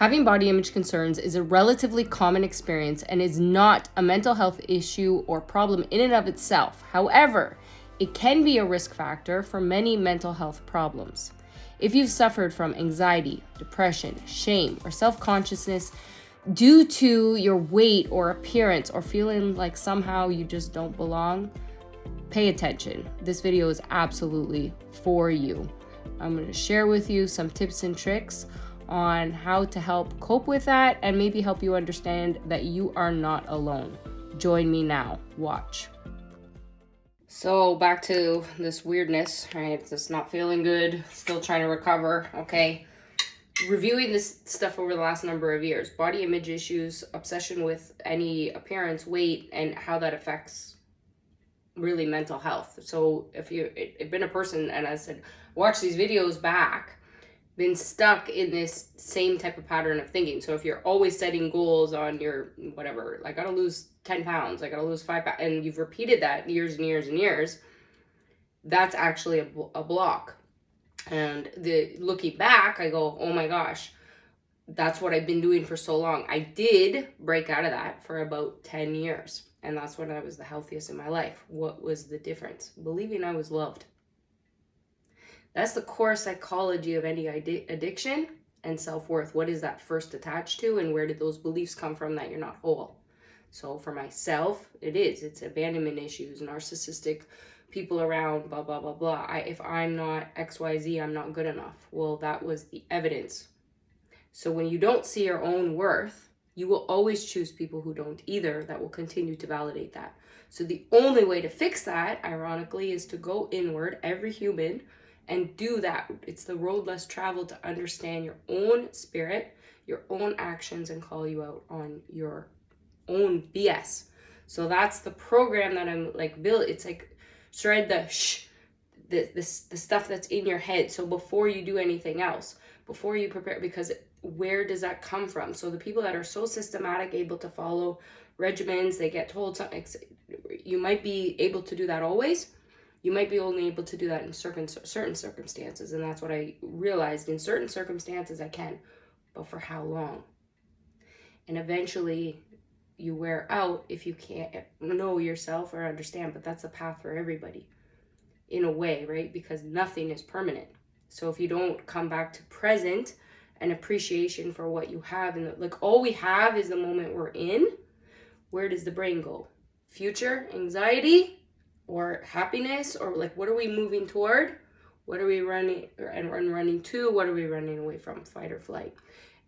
Having body image concerns is a relatively common experience and is not a mental health issue or problem in and of itself. However, it can be a risk factor for many mental health problems. If you've suffered from anxiety, depression, shame, or self-consciousness due to your weight or appearance, or feeling like somehow you just don't belong, pay attention. This video is absolutely for you. I'm going to share with you some tips and tricks on how to help cope with that and maybe help you understand that you are not alone. Join me now. Watch. So back to this weirdness, right? Just not feeling good, still trying to recover, okay? Reviewing this stuff over the last number of years, body image issues, obsession with any appearance, weight, and how that affects really mental health. So if you've been a person, and I said, watch these videos back, been stuck in this same type of pattern of thinking. So if you're always setting goals on your whatever, like I gotta lose 10 pounds, I gotta lose 5 pounds, and you've repeated that years and years and years, that's actually a block. And looking back, I go, oh my gosh, that's what I've been doing for so long. I did break out of that for about 10 years. And that's when I was the healthiest in my life. What was the difference? Believing I was loved. That's the core psychology of any addiction and self-worth. What is that first attached to, and where did those beliefs come from that you're not whole? So for myself, it's abandonment issues, narcissistic people around, blah, blah, blah, blah. If I'm not XYZ, I'm not good enough. Well, that was the evidence. So when you don't see your own worth, you will always choose people who don't either, that will continue to validate that. So the only way to fix that, ironically, is to go inward, every human, and do that. It's the road less traveled to understand your own spirit, your own actions, and call you out on your own BS. So that's the program that I'm like build. It's like shred the stuff that's in your head. So before you do anything else, before you prepare, because where does that come from? So the people that are so systematic, able to follow regimens, they get told something. You might be able to do that always. You might be only able to do that in certain circumstances. And that's what I realized. In certain circumstances, I can. But for how long? And eventually, you wear out if you can't know yourself or understand. But that's a path for everybody, in a way, right? Because nothing is permanent. So if you don't come back to present and appreciation for what you have, and like all we have is the moment we're in, where does the brain go? Future, anxiety, or happiness, or like what are we moving toward? What are we running to? What are we running away from? Fight or flight.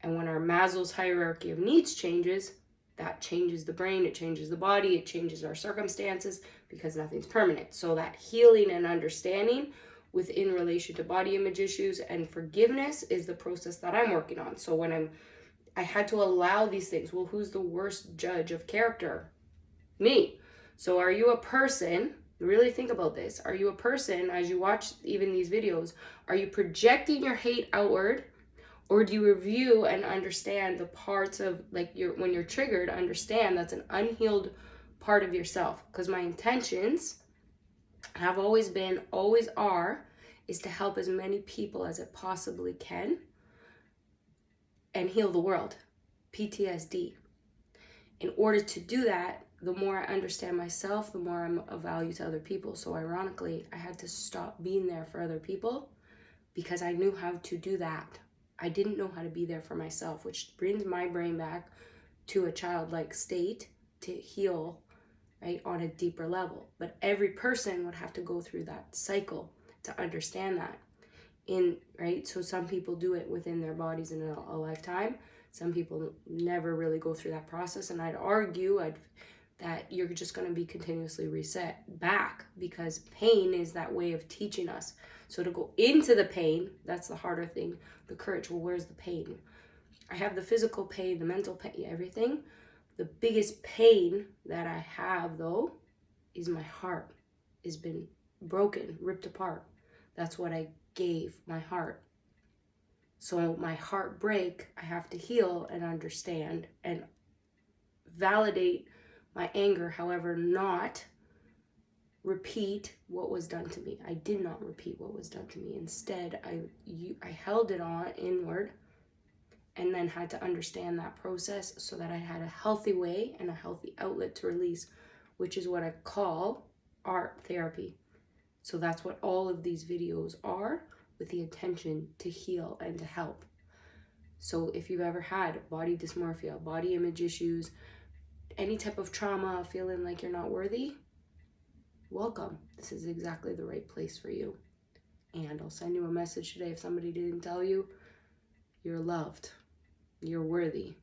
And when our Maslow's hierarchy of needs changes, that changes the brain, it changes the body, it changes our circumstances, because nothing's permanent. So that healing and understanding within relation to body image issues and forgiveness is the process that I'm working on. So when I had to allow these things. Well, who's the worst judge of character? Me. So are you a person? Really think about this. Are you a person, as you watch even these videos, are you projecting your hate outward, or do you review and understand the parts of, like, when you're triggered, understand that's an unhealed part of yourself? Because my intentions have always been, always are, is to help as many people as it possibly can and heal the world. PTSD. In order to do that, the more I understand myself, the more I'm of value to other people. So ironically, I had to stop being there for other people because I knew how to do that. I didn't know how to be there for myself, which brings my brain back to a childlike state to heal, right, on a deeper level. But every person would have to go through that cycle to understand that. Right? So some people do it within their bodies in a lifetime. Some people never really go through that process. And I'd argue that you're just going to be continuously reset back, because pain is that way of teaching us. So to go into the pain, that's the harder thing. The courage, well, where's the pain? I have the physical pain, the mental pain, everything. The biggest pain that I have, though, is my heart has been broken, ripped apart. That's what I gave my heart. So my heartbreak, I have to heal and understand and validate my anger, however, not repeat what was done to me. I did not repeat what was done to me. Instead, I held it on inward and then had to understand that process so that I had a healthy way and a healthy outlet to release, which is what I call art therapy. So that's what all of these videos are, with the intention to heal and to help. So if you've ever had body dysmorphia, body image issues, any type of trauma, feeling like you're not worthy, welcome. This is exactly the right place for you. And I'll send you a message today if somebody didn't tell you. You're loved. You're worthy.